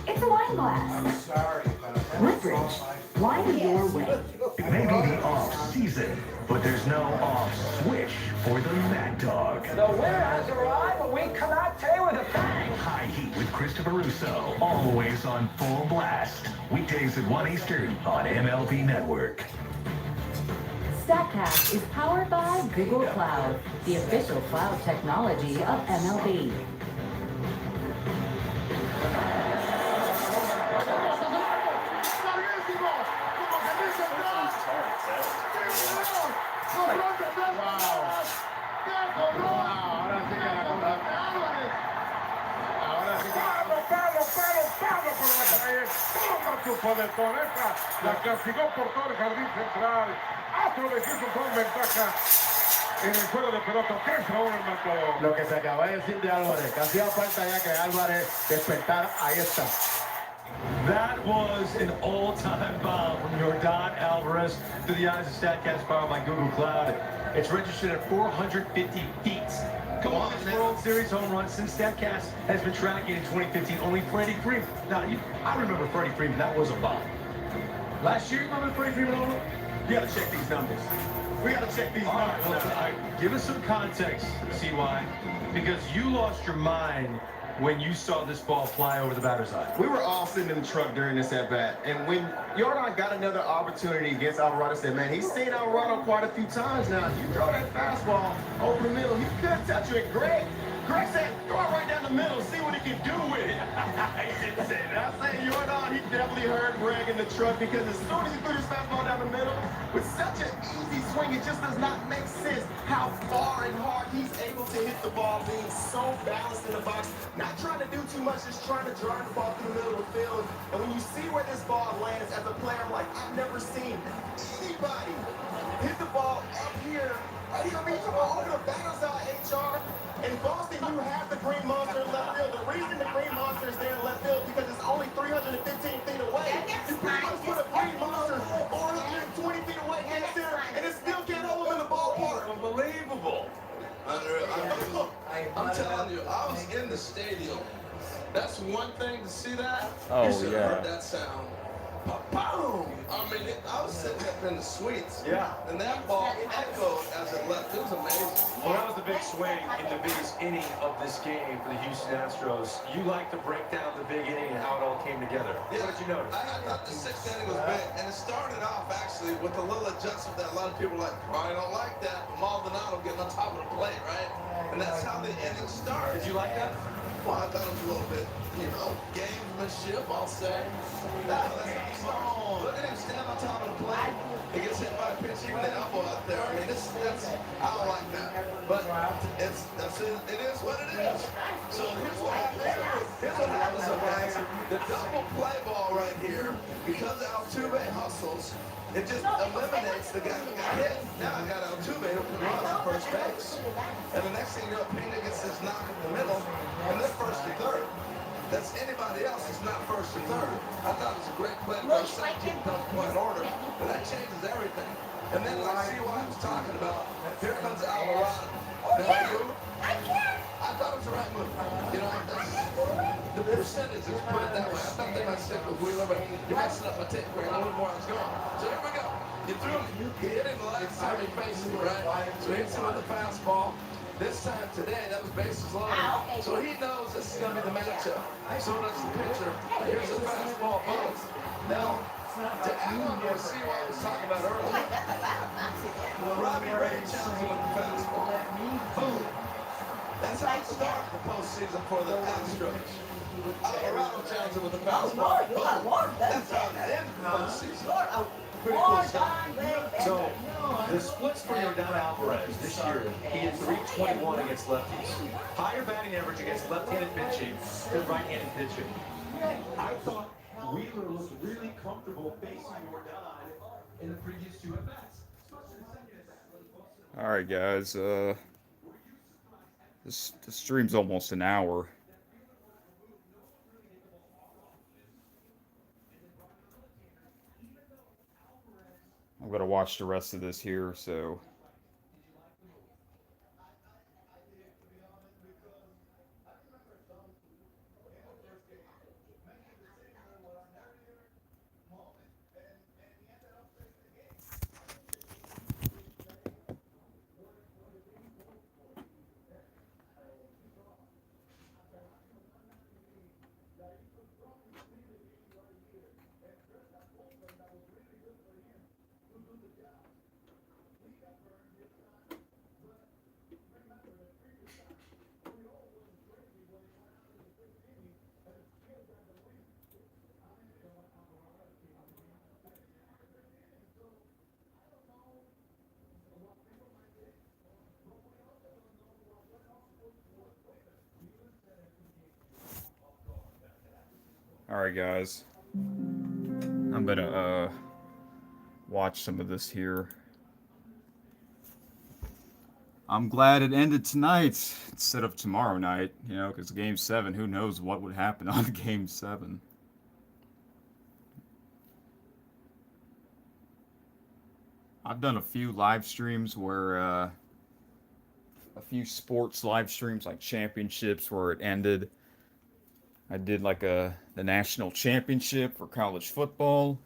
it's a wine glass. I'm sorry, but Woodbridge, wine your way. It may be the off season, but there's no off switch for the Mad Dog. The winner has arrived, but we cannot tell with a bang. High Heat with Christopher Russo, always on full blast. Weekdays at 1 Eastern on MLB Network. StatCast is powered by Google Cloud, the official cloud technology of MLB. La castigó por todo el jardín central. Astro de Houston con ventaja en el juego de pelota. 3-1 el marcador. Lo que se acaba de decir de Álvarez, que hacía falta ya que Álvarez despertara. Ahí está. That was an all-time bomb from Yordan Alvarez through the eyes of StatCast powered by Google Cloud. It's registered at 450 feet. Come on, World Series home run since StatCast has been tracking in 2015. Only Freddie Freeman. Now, I remember Freddie Freeman. That was a bomb. Last year, you remember Freddie Freeman? You got to check these numbers. We got to check these numbers. Well, give us some context, CY, because you lost your mind when you saw this ball fly over the batter's eye. We were all sitting in the truck during this at-bat, and when Yordan got another opportunity against Alvarado, said, man, he's seen Alvarado quite a few times now. If you throw that fastball over the middle, he could touch it great. Greg said, throw it right down the middle, see what he can do with it. He didn't say that. I say Jordan, he definitely heard Greg in the truck because as soon as he threw this fastball down the middle, with such an easy swing, it just does not make sense how far and hard he's able to hit the ball, being so balanced in the box, not trying to do too much, just trying to drive the ball through the middle of the field. And when you see where this ball lands as a player, I'm like, I've never seen anybody hit the ball up here. I mean, you go over the batter's eye, HR. In Boston, you have the Green Monster in left field. The reason the Green Monster is there in left field because it's only 315 feet away. You pretty much put a Green Monster 420 feet away next there, and it still can't hold him in the ballpark. Unbelievable. I'm telling you, I was in the stadium. That's one thing to see that. Oh, you should have yeah. heard that sound. Boom! I mean, I was sitting up in the suites. Yeah. And that ball echoed as it left. It was amazing. Well, that was the big swing in the biggest inning of this game for the Houston Astros. You like to break down the big inning and how it all came together. Yeah, What did you notice? I thought the sixth inning was big, and it started off actually with a little adjustment that a lot of people are like, I don't like that, but Maldonado getting on top of the plate, right? And that's how the inning started. Did you like that? Well, I thought it was a little bit, gamesmanship, I'll say. Look at him stand on top of the plate. He gets hit by a pitch, even the elbow out there. I mean, I don't like that. But it is what it is. So here's what happens, okay? The double play ball right here, because Altuve hustles, it just eliminates the guy that got hit. Now I got Altuve who can run on first base. And the next thing you know, Pena gets this knock in the middle, and they're first and third. That's anybody else is not first or third. I thought it was a great play for a 17-point order, but that changes everything. And then I see what I was talking about. Here comes Alvarado. I thought it was the right move. You know, the percentages, put it that way. I thought they might stick with Wheeler, but you're messing up my tape where a little more I was going. So here we go. You threw him. He hit him the last time he faced him, right? So he hits him with the fastball. This time today, that was bases loaded. So he knows this is going to be the matchup. So does the pitcher. Here's the fastball, boom. Now, to add on to see what I was talking about earlier, Robbie Ray challenging with the fastball. Boom. That's how it starts the postseason for the Astros. Alvarado challenging with the fastball. Boom. That's how it ends the postseason. Pretty cool stuff. So, the splits for Yordan Alvarez this year, he had 321 against lefties. Higher batting average against left-handed pitching than right-handed pitching. I thought Wheeler looked really comfortable facing Jordan in the previous two at-bats. All right, guys. This stream's almost an hour. I'm gonna watch the rest of this here, so. Alright, guys. I'm gonna watch some of this here. I'm glad it ended tonight instead of tomorrow night, you know, because Game 7, who knows what would happen on Game 7. I've done a few live streams where, a few sports live streams, like championships, where it ended. I did like the national championship for college football.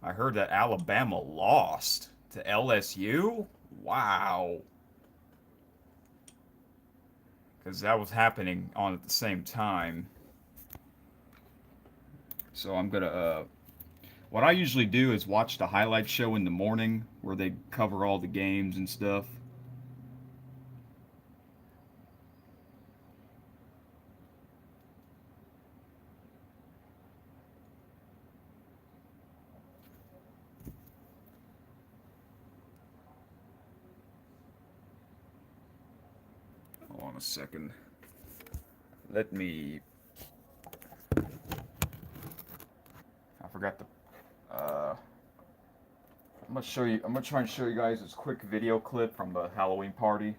I heard that Alabama lost to LSU. Wow. Because that was happening on at the same time. So I'm gonna, what I usually do is watch the highlight show in the morning where they cover all the games and stuff. a second. Let me... I forgot to... I'm gonna try and show you guys this quick video clip from the Halloween party.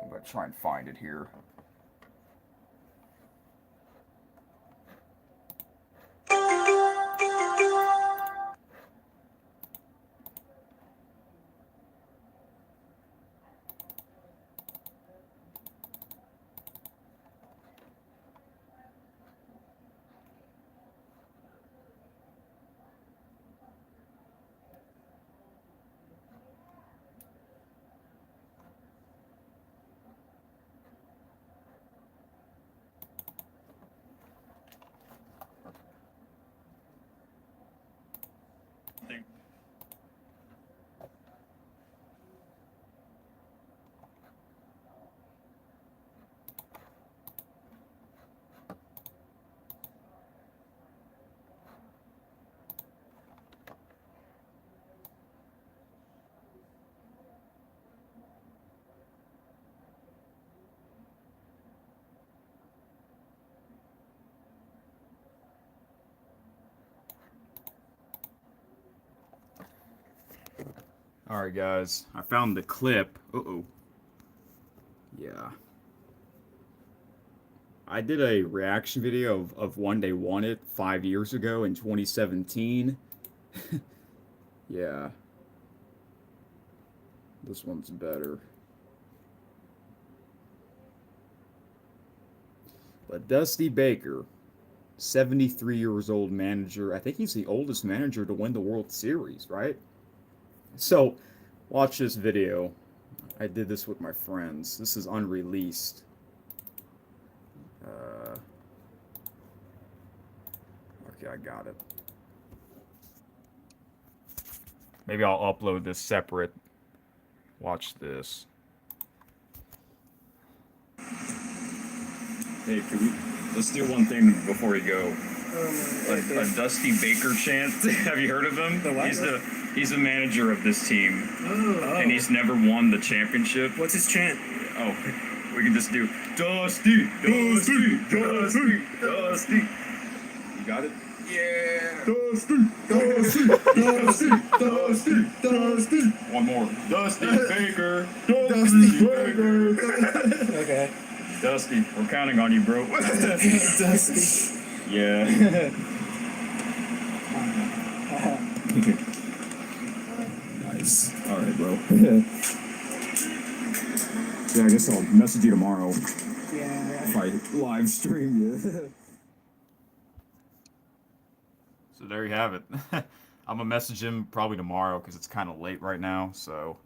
I'm gonna try and find it here. Alright guys, I found the clip. Uh-oh. Yeah. I did a reaction video of One Day Won It 5 years ago in 2017. Yeah. This one's better. But Dusty Baker, 73 years old manager. I think he's the oldest manager to win the World Series, right? So, watch this video. I did this with my friends. This is unreleased. Okay, I got it. Maybe I'll upload this separate. Watch this. Hey, let's do one thing before we go. A Dusty Baker chant. Have you heard of him? He's the manager of this team. Oh. And he's never won the championship. What's his chant? Oh, we can just do Dusty, Dusty, Dusty, Dusty. You got it? Yeah. Dusty, Dusty, Dusty, Dusty, Dusty. One more. Dusty Baker, Dusty Baker. Okay. Dusty, we're counting on you, bro. Dusty. Yeah. Nice. All right, bro. Yeah, I guess I'll message you tomorrow. Yeah. If I live stream you. So there you have it. I'm gonna message him probably tomorrow because it's kind of late right now. So.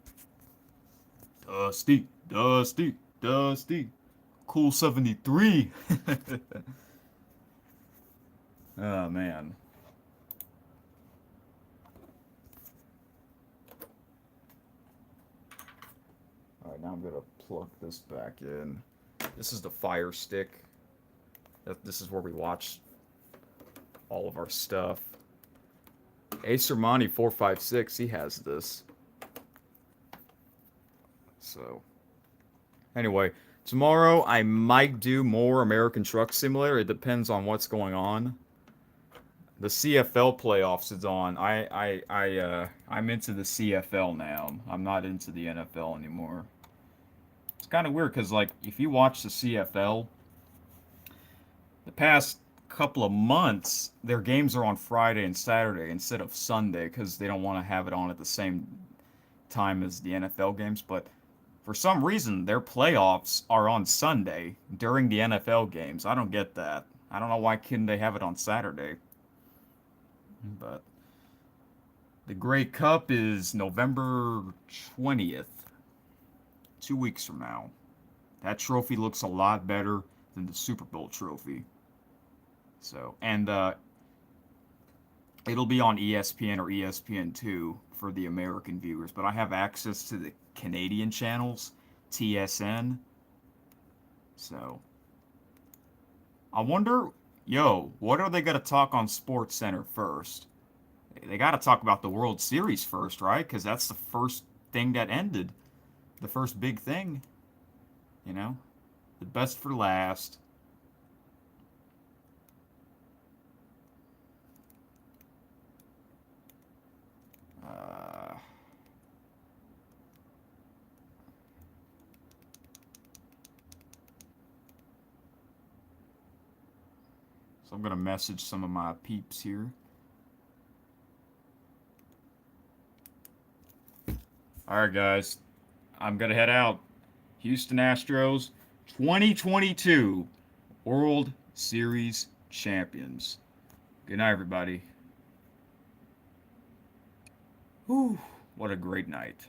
Dusty, Dusty, Dusty. Cool 73. Oh, man. Alright, now I'm going to plug this back in. This is the Fire Stick. This is where we watch all of our stuff. Acer Monty 456, he has this. So, anyway, tomorrow I might do more American Truck Simulator. It depends on what's going on. The CFL playoffs is on. I'm into the CFL now. I'm not into the NFL anymore. It's kind of weird because, like, if you watch the CFL, the past couple of months, their games are on Friday and Saturday instead of Sunday because they don't want to have it on at the same time as the NFL games. But for some reason, their playoffs are on Sunday during the NFL games. I don't get that. I don't know why couldn't they have it on Saturday. But the Grey Cup is November 20th, 2 weeks from now. That trophy looks a lot better than the Super Bowl trophy. So, and it'll be on ESPN or ESPN2 for the American viewers, but I have access to the Canadian channels, TSN. So, I wonder, what are they going to talk on SportsCenter first? They got to talk about the World Series first, right? Because that's the first thing that ended. the first big thing. You know, the best for last. So I'm going to message some of my peeps here. All right, guys. I'm going to head out. Houston Astros 2022 World Series champions. Good night, everybody. Whew, what a great night.